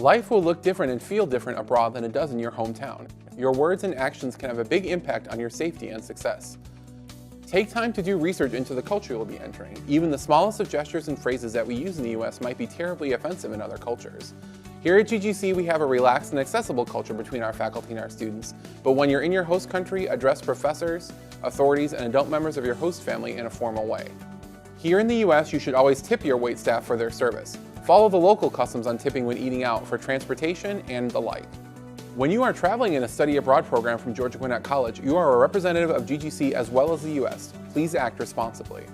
Life will look different and feel different abroad than it does in your hometown. Your words and actions can have a big impact on your safety and success. Take time to do research into the culture you'll be entering. Even the smallest of gestures and phrases that we use in the US might be terribly offensive in other cultures. Here at GGC, we have a relaxed and accessible culture between our faculty and our students, but when you're in your host country, address professors, authorities, and adult members of your host family in a formal way. Here in the US, you should always tip your waitstaff for their service. Follow the local customs on tipping when eating out for transportation and the like. When you are traveling in a study abroad program from Georgia Gwinnett College, you are a representative of GGC as well as the US. Please act responsibly.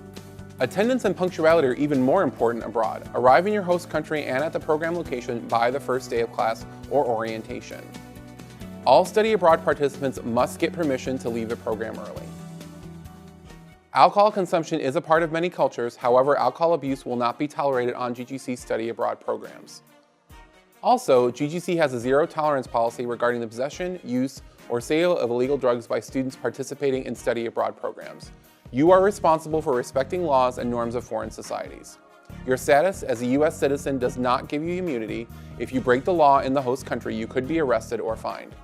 Attendance and punctuality are even more important abroad. Arrive in your host country and at the program location by the first day of class or orientation. All study abroad participants must get permission to leave the program early. Alcohol consumption is a part of many cultures, however, alcohol abuse will not be tolerated on GGC study abroad programs. Also, GGC has a zero tolerance policy regarding the possession, use, or sale of illegal drugs by students participating in study abroad programs. You are responsible for respecting laws and norms of foreign societies. Your status as a US citizen does not give you immunity. If you break the law in the host country, you could be arrested or fined.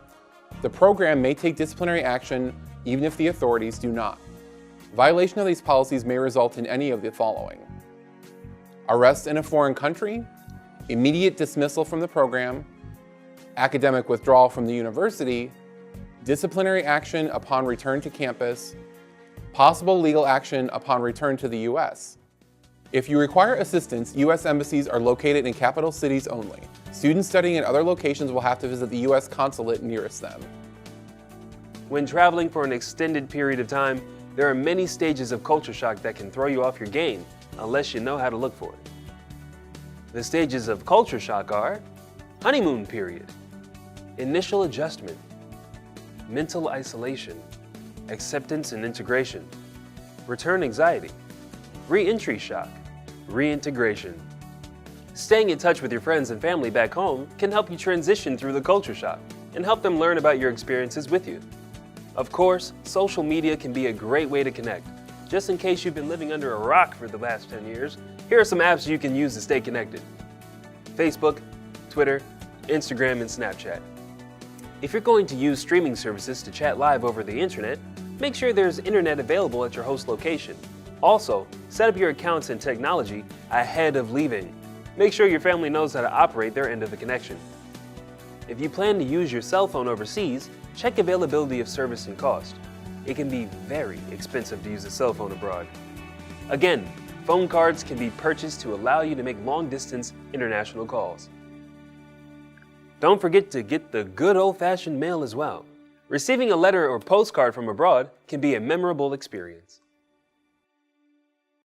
The program may take disciplinary action even if the authorities do not. Violation of these policies may result in any of the following: arrest in a foreign country, immediate dismissal from the program, academic withdrawal from the university, disciplinary action upon return to campus, possible legal action upon return to the US. If you require assistance, US embassies are located in capital cities only. Students studying in other locations will have to visit the US consulate nearest them. When traveling for an extended period of time, there are many stages of culture shock that can throw you off your game unless you know how to look for it. The stages of culture shock are honeymoon period, initial adjustment, mental isolation, acceptance and integration, return anxiety, re-entry shock, reintegration. Staying in touch with your friends and family back home can help you transition through the culture shock and help them learn about your experiences with you. Of course, social media can be a great way to connect. Just in case you've been living under a rock for the last 10 years, here are some apps you can use to stay connected: Facebook, Twitter, Instagram, and Snapchat. If you're going to use streaming services to chat live over the internet, make sure there's internet available at your host location. Also, set up your accounts and technology ahead of leaving. Make sure your family knows how to operate their end of the connection. If you plan to use your cell phone overseas, check availability of service and cost. It can be very expensive to use a cell phone abroad. Again, phone cards can be purchased to allow you to make long-distance international calls. Don't forget to get the good old-fashioned mail as well. Receiving a letter or postcard from abroad can be a memorable experience.